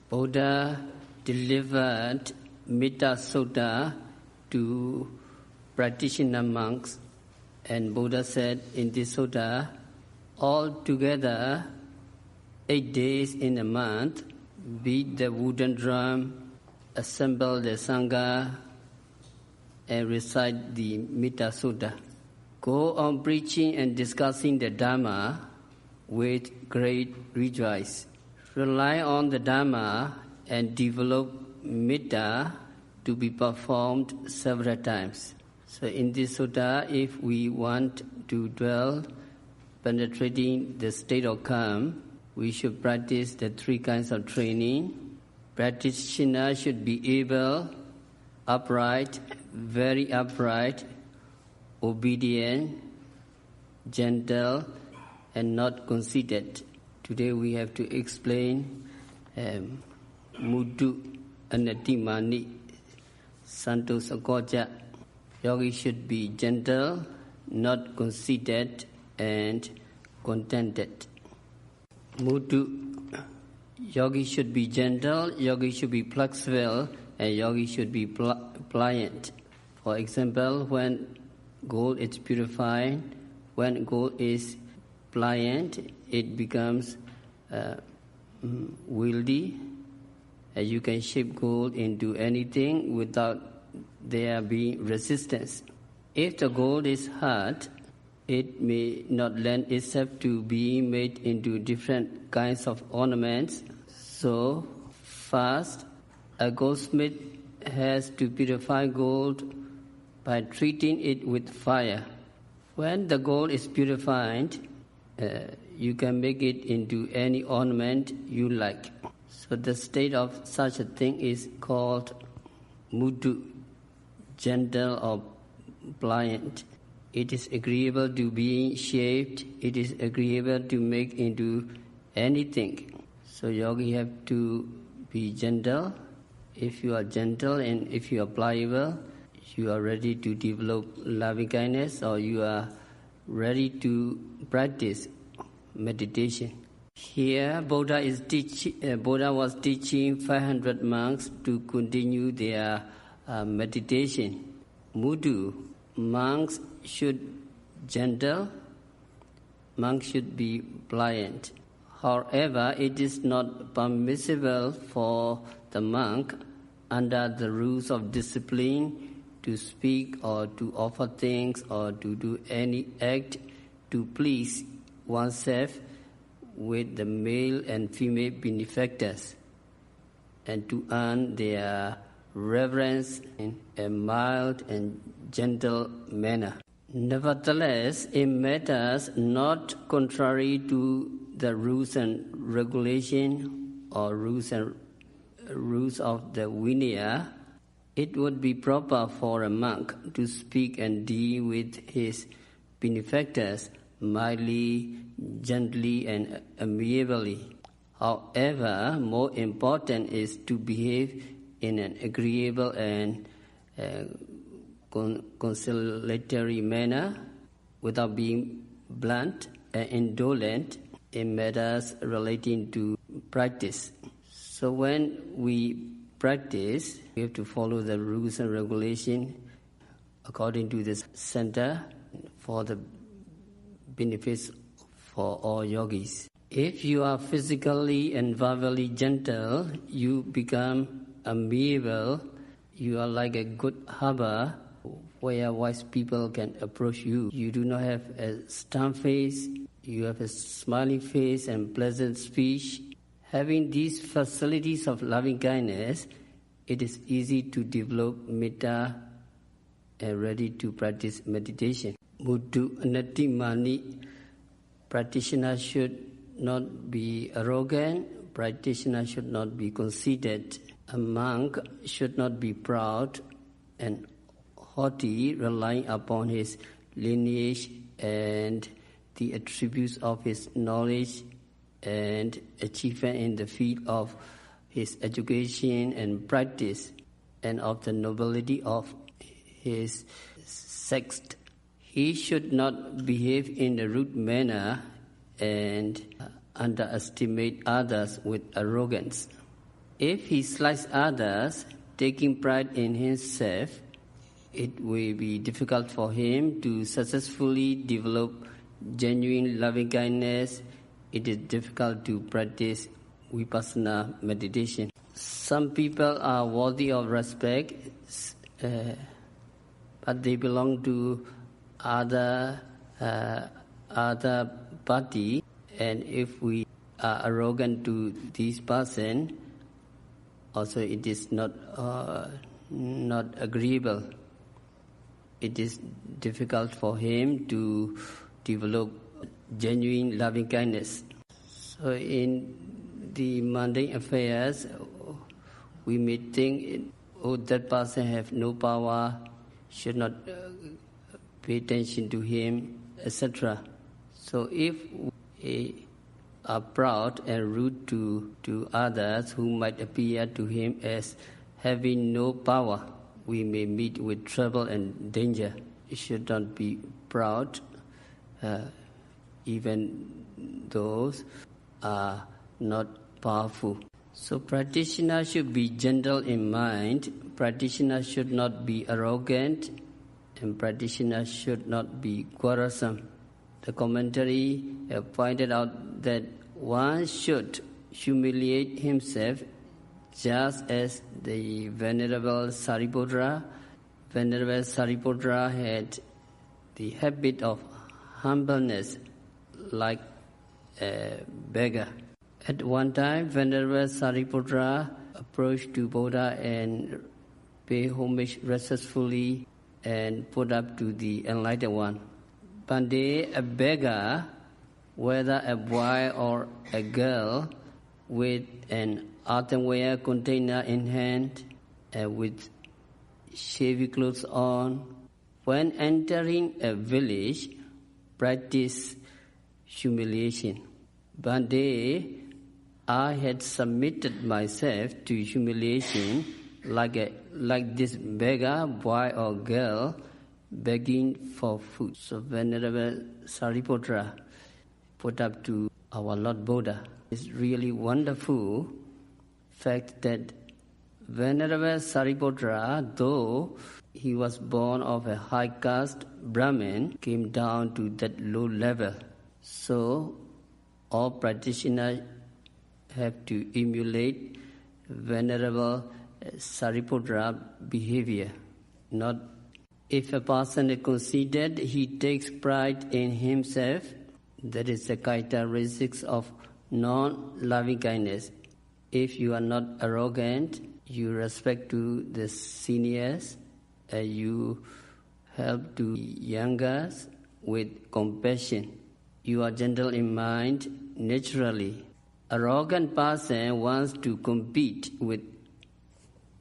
Buddha delivered Metta Sutta to practitioner monks, and Buddha said in this sutta, altogether 8 days in a month, beat the wooden drum, assemble the Sangha, and recite the Metta Sutta. Go on preaching and discussing the Dhamma with great rejoice. Rely on the Dhamma and develop Metta to be performed several times. So in this sutta, if we want to dwell penetrating the state of calm, we should practice the 3 kinds of training. Practitioner should be able, upright, very upright, obedient, gentle, and not conceited. Today we have to explain Muddu Anatimani Santo Sakoja. Yogi should be gentle, not conceited, and contented. Muddu, yogi should be gentle, yogi should be flexible, and yogi should be pliant. For example, when gold is purified, when gold is pliant, it becomes wieldy. You can shape gold into anything without there being resistance. If the gold is hard, it may not lend itself to be made into different kinds of ornaments. So, first, a goldsmith has to purify gold by treating it with fire. When the gold is purified, you can make it into any ornament you like. So the state of such a thing is called muddu, gentle or pliant. It is agreeable to be shaped. It is agreeable to make into anything. So yogi have to be gentle. If you are gentle and if you are pliable, you are ready to develop loving kindness, or you are ready to practice meditation. Here, Buddha was teaching 500 monks to continue their meditation. Muddu, monks should gentle, monks should be pliant. However, it is not permissible for the monk, under the rules of discipline, to speak or to offer things or to do any act to please oneself with the male and female benefactors, and to earn their reverence in a mild and gentle manner. Nevertheless, it matters not contrary to the rules and regulation or rules of the Vinaya. It would be proper for a monk to speak and deal with his benefactors mildly, gently, and amiably. However, more important is to behave in an agreeable and conciliatory manner without being blunt and indolent in matters relating to practice. So when we practice, we have to follow the rules and regulations according to the center for the benefits for all yogis. If you are physically and verbally gentle, you become amiable. You are like a good harbor where wise people can approach you. You do not have a stern face. You have a smiling face and pleasant speech. Having these facilities of loving kindness, it is easy to develop metta and ready to practice meditation. Muddu anatimani, practitioner should not be arrogant, practitioner should not be conceited. A monk should not be proud and haughty, relying upon his lineage and the attributes of his knowledge and achievement in the field of his education and practice, and of the nobility of his sect. He should not behave in a rude manner and underestimate others with arrogance. If he slights others, taking pride in himself, it will be difficult for him to successfully develop genuine loving kindness. It is difficult to practice vipassana meditation. Some people are worthy of respect, but they belong to other party, and if we are arrogant to this person, also it is not agreeable. It is difficult for him to develop genuine loving kindness. So in the mundane affairs, we may think, oh, that person have no power, should not pay attention to him, etc. So if we are proud and rude to others who might appear to him as having no power, we may meet with trouble and danger. We should not be proud, even those are not powerful. So practitioners should be gentle in mind, practitioners should not be arrogant, and practitioners should not be quarrelsome. The commentary pointed out that one should humiliate himself just as the Venerable Sariputta. Venerable Sariputta had the habit of humbleness like a beggar. At one time, Venerable Sariputta approached to Buddha and paid homage respectfully and put up to the Enlightened One. One day, a beggar, whether a boy or a girl, with an earthenware container in hand and with shabby clothes on, when entering a village, practiced humiliation. One day, I had submitted myself to humiliation like this beggar, boy or girl, begging for food. So Venerable Sariputta put up to our Lord Buddha. It's really wonderful fact that Venerable Sariputta, though he was born of a high caste Brahmin, came down to that low level. So all practitioners have to emulate Venerable Sariputta behavior. Not if a person is conceited, he takes pride in himself. That is the characteristics of non-loving kindness. If you are not arrogant, you respect to the seniors, you help to youngers with compassion. You are gentle in mind naturally. Arrogant person wants to compete with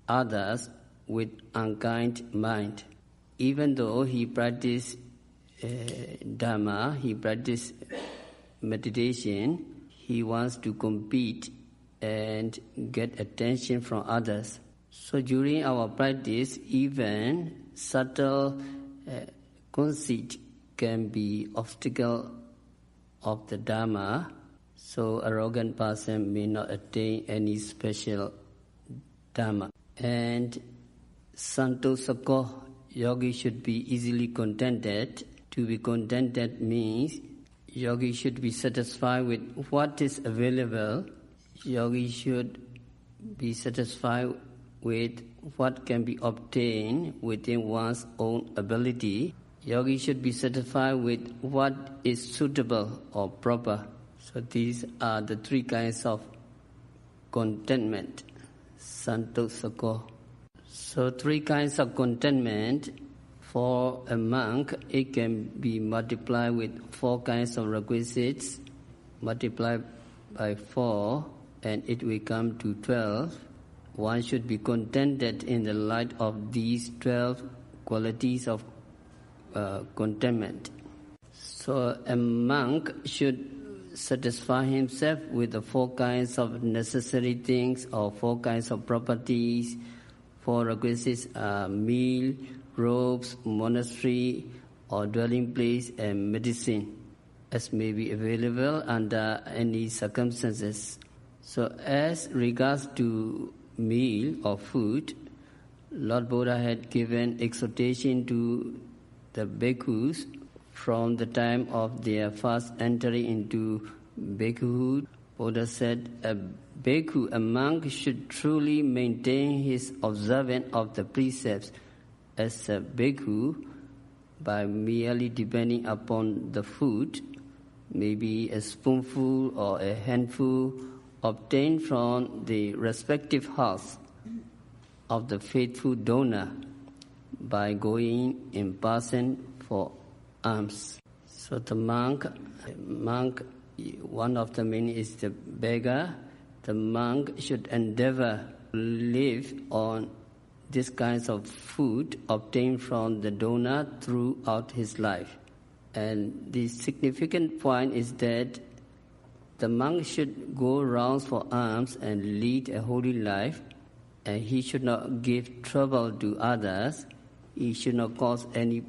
others with unkind mind. Even though he practices Dharma, he practices meditation, he wants to compete and get attention from others. So during our practice, even subtle conceit can be obstacle of the Dharma. So arrogant person may not attain any special Dharma. And Santosako, yogi should be easily contented. To be contented means yogi should be satisfied with what is available. Yogi should be satisfied with what can be obtained within one's own ability. Yogi should be satisfied with what is suitable or proper. So these are the three kinds of contentment. Santosako. So three kinds of contentment. For a monk, it can be multiplied with 4 kinds of requisites, multiplied by 4, and it will come to 12. One should be contented in the light of these 12 qualities of contentment. So a monk should satisfy himself with the 4 kinds of necessary things or 4 kinds of properties. 4 requisites are meal, robes, monastery or dwelling place, and medicine, as may be available under any circumstances. So as regards to meal or food, Lord Buddha had given exhortation to the bhikkhus from the time of their first entry into bhikkhuhood. Buddha said a bhikkhu, a monk, should truly maintain his observance of the precepts as a bhikkhu by merely depending upon the food, maybe a spoonful or a handful obtained from the respective house of the faithful donor by going in person for alms. So the monk, one of the meaning is the beggar. The monk should endeavor to live on these kinds of food obtained from the donor throughout his life. And the significant point is that the monk should go rounds for alms and lead a holy life, and he should not give trouble to others. He should not cause any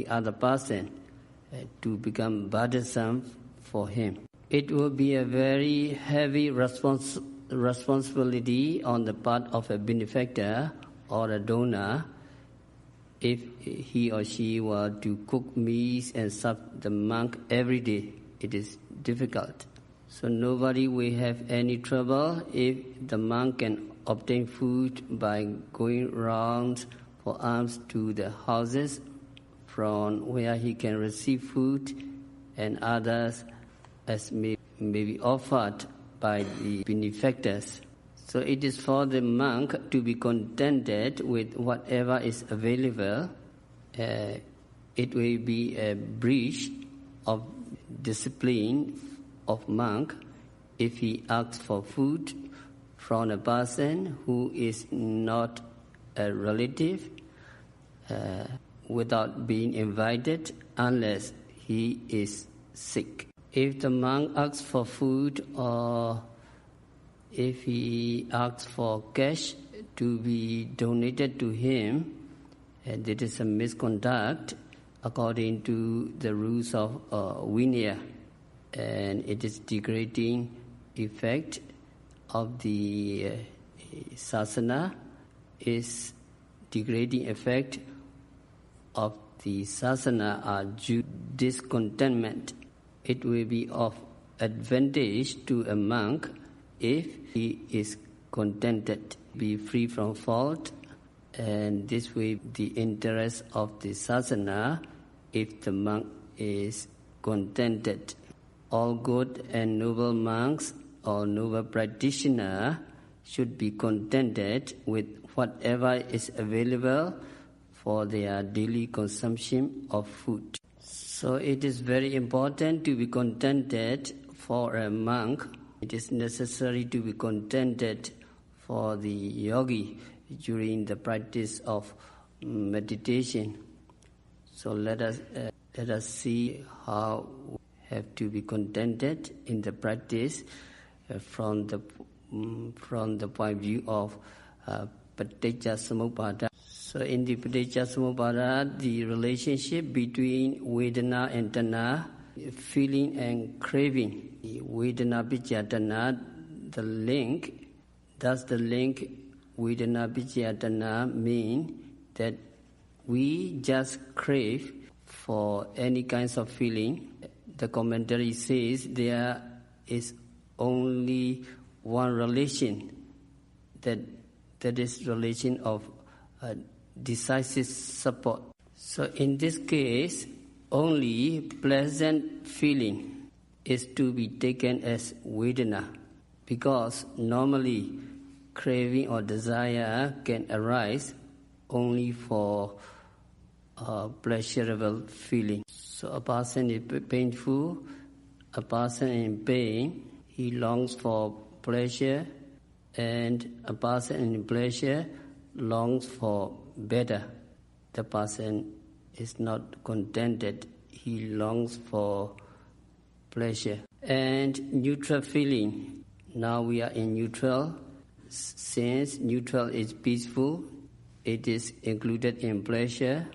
other person to become burdensome for him. It will be a very heavy responsibility on the part of a benefactor or a donor if he or she were to cook meals and serve the monk every day. It is difficult. So nobody will have any trouble if the monk can obtain food by going round for alms to the houses from where he can receive food, and others as may be offered by the benefactors. So it is for the monk to be contented with whatever is available. It will be a breach of discipline of monk if he asks for food from a person who is not a relative without being invited unless he is sick. If the monk asks for food or if he asks for cash to be donated to him, and it is a misconduct according to the rules of Vinaya, and it is degrading effect of the sasana, is degrading effect of the sasana are discontentment. It will be of advantage to a monk if he is contented, be free from fault, and this will be the interest of the sasana if the monk is contented. All good and noble monks or noble practitioners should be contented with whatever is available for their daily consumption of food. So it is very important to be contented for a monk. It is necessary to be contented for the yogi during the practice of meditation. So let us see how we have to be contented in the practice from the point of view of Paticca Samuppada. So in the Paticca Samuppada, the relationship between Vedana and Tanha, feeling and craving, Vedana Picca Tanha, the link, does the link Vedana Picca Tanha mean that we just crave for any kinds of feeling? The commentary says there is only one relation, that is relation of decisive support. So in this case, only pleasant feeling is to be taken as Vedana, because normally craving or desire can arise only for pleasurable feeling. So a person is painful, a person in pain, he longs for pleasure, and a person in pleasure longs for better. The person is not contented, he longs for pleasure. And neutral feeling, now we are in neutral. Since neutral is peaceful, it is included in pleasure.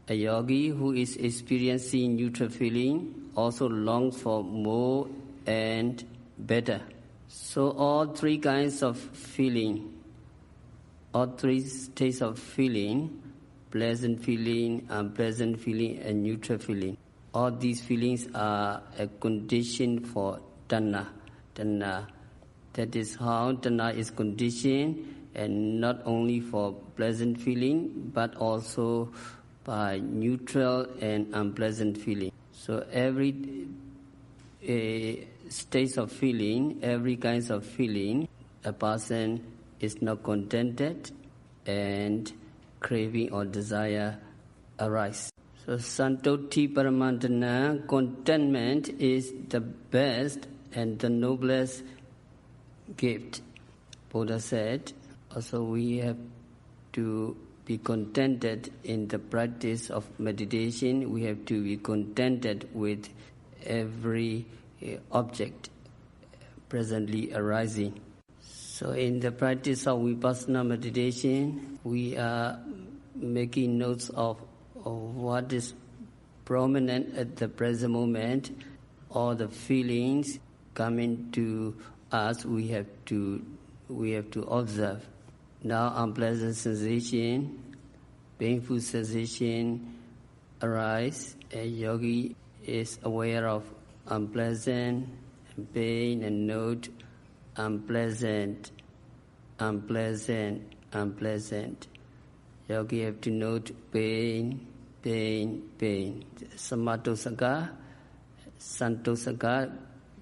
A yogi who is experiencing neutral feeling also longs for more and better. So all three kinds of feeling, all three states of feeling, pleasant feeling, unpleasant feeling, and neutral feeling, all these feelings are a condition for tanha. That is how tanha is conditioned, and not only for pleasant feeling, but also by neutral and unpleasant feeling. So every states of feeling, every kinds of feeling, a person is not contented, and craving or desire arise. So santoti paramantana, contentment is the best and the noblest gift. Buddha said, also we have to be contented in the practice of meditation. We have to be contented with every object presently arising. So in the practice of vipassana meditation, we are making notes of what is prominent at the present moment. All the feelings coming to us, we have to observe. Now unpleasant sensation, painful sensation arise. A yogi is aware of unpleasant, pain, and note unpleasant. Yogi have to note pain. Samatosaka, santosaka,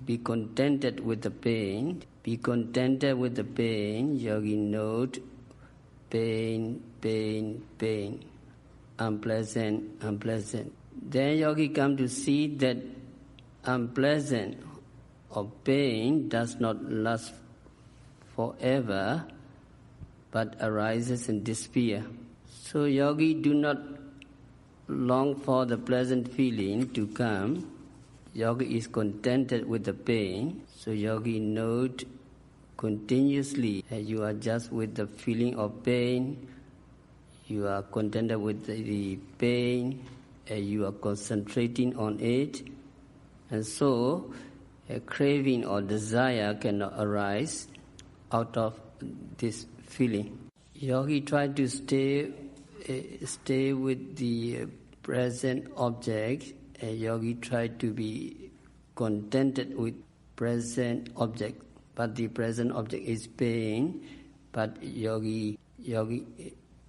be contented with the pain. Be contented with the pain. Yogi note pain. Unpleasant. Then yogi come to see that unpleasant or pain does not last forever, but arises and disappears. So yogi do not long for the pleasant feeling to come. Yogi is contented with the pain. So yogi note continuously that you are just with the feeling of pain. You are contented with the pain. You are concentrating on it. And so a craving or desire cannot arise out of this feeling. Yogi try to stay with the present object. Yogi try to be contented with present object, but the present object is pain. But yogi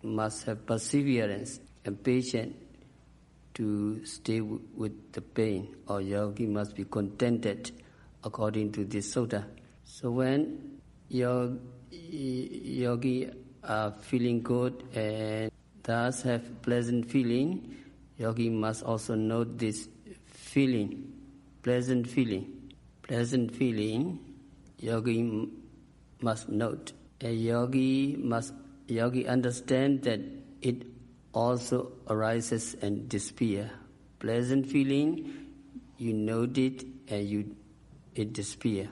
must have perseverance and patience to stay with the pain, or yogi must be contented according to this sutta. So when yogi are feeling good and thus have pleasant feeling, yogi must also note this feeling, pleasant feeling. Pleasant feeling, yogi must note. A yogi understand that it also arises and disappears. Pleasant feeling, you note it and it disappears.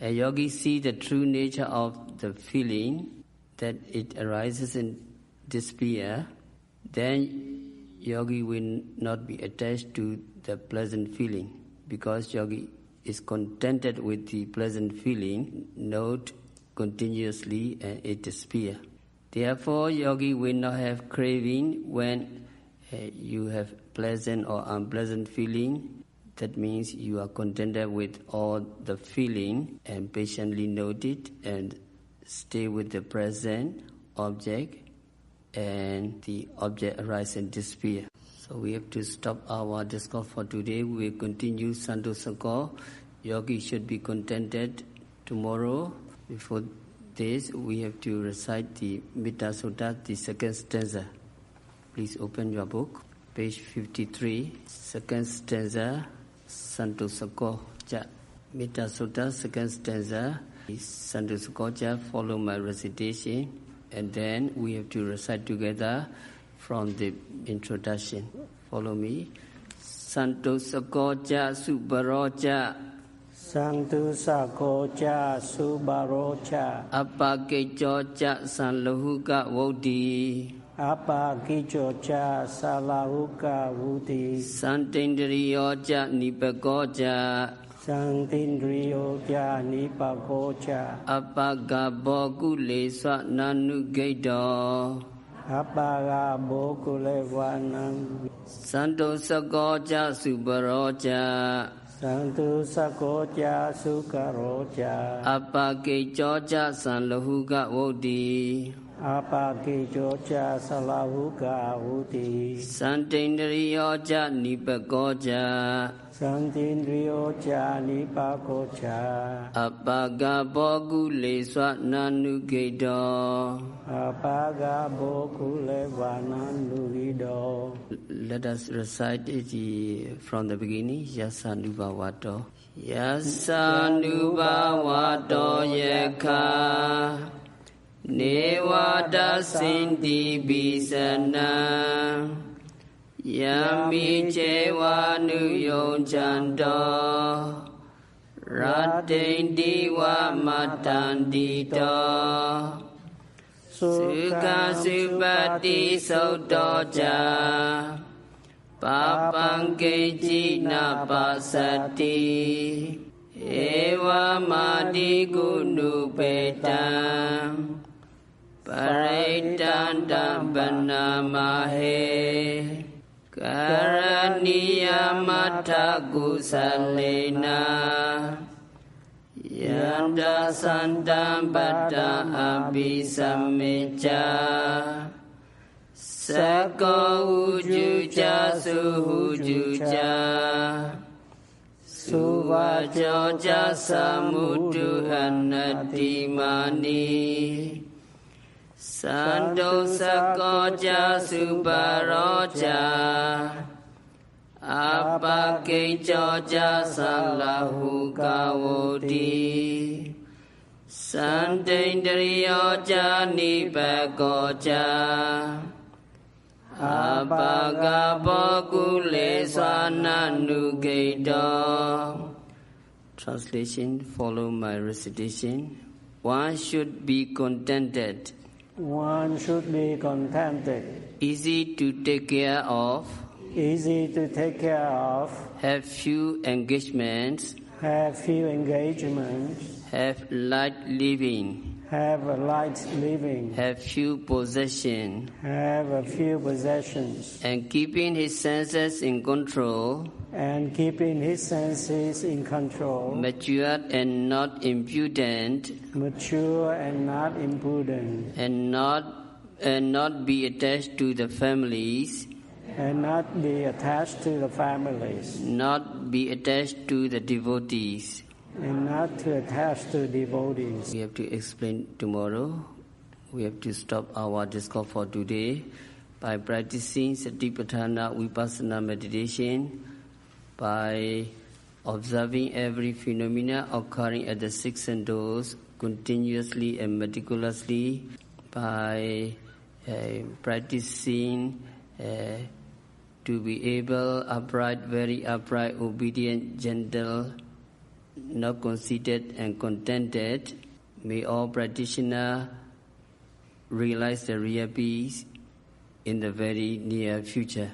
A yogi see the true nature of the feeling, that it arises and disappears. Then yogi will not be attached to the pleasant feeling, because yogi is contented with the pleasant feeling, note continuously, and it disappears. Therefore, yogi will not have craving when you have pleasant or unpleasant feeling. That means you are contented with all the feeling and patiently note it and stay with the present object, and the object arises and disappears. So we have to stop our discourse for today. We will continue Santosaka. Yogi should be contented tomorrow. Before this, we have to recite the Metta Sutta, the second stanza. Please open your book, page 53, second stanza, Santosaka Ja. Metta Sutta, second stanza, Santosaka Ja. Follow my recitation, and then we have to recite together from the introduction. Follow me. Santosaka Ja Subaro Ja. Santosaka Ja Subaro Ja. Apakecho Ja Sanlahuka Vodi. Apakecho Ja Salahuka Vudi. Santendriyo Ja Nipako Ja. Santindriyo cha nipako cha. Apaga bokule swa nanu gaito. Apaga bokule vanam. Santo sako cha subaro cha. Santu sako cha sukaro cha. Apake chocha san lahuga wodi. Apake chocha salahuka uti. Santindriyo cha nipako cha. Santindriyo cha nipako cha. Apaga bokule swa nanu gaito. Apaga bokule vananduvido. Let us recite it from the beginning. Yasanubhavato. Yasanubhavato yekha Nevada Sinti Bisana Yami Chewa Nuyon Chando Ratendi Wa Matandito Sukha Supati Sotoja Papang Kejina Pasati Ewa Madi Gunu Petam Paritandam Banamahe Karaniya Mata Gusalena Yanda Santam Bata Abhisamecha Sako Ujuja Suhujuja Suvajoja Samudu Anatimani Santo Sakoja Subaroja Apake Joja Salahu Kawodi Santindriyoja Nipakoja Apaga Bokule Swananugaido. Translation, follow my recitation. One should be contented. One should be contented. Easy to take care of. Easy to take care of. Have few engagements. Have few engagements. Have light living. Have a light living. Have few possessions. Have a few possessions. And keeping his senses in control. And keeping his senses in control. Mature and not impudent. Mature and not impudent. And not be attached to the families. And not be attached to the families. Not be attached to the devotees. And not to attach to devotees. We have to explain tomorrow. We have to stop our discourse for today by practicing Satipatthana Vipassana meditation, by observing every phenomena occurring at the six senses continuously and meticulously, by practicing to be able, upright, very upright, obedient, gentle, not conceited and contented. May all practitioners realize the real peace in the very near future.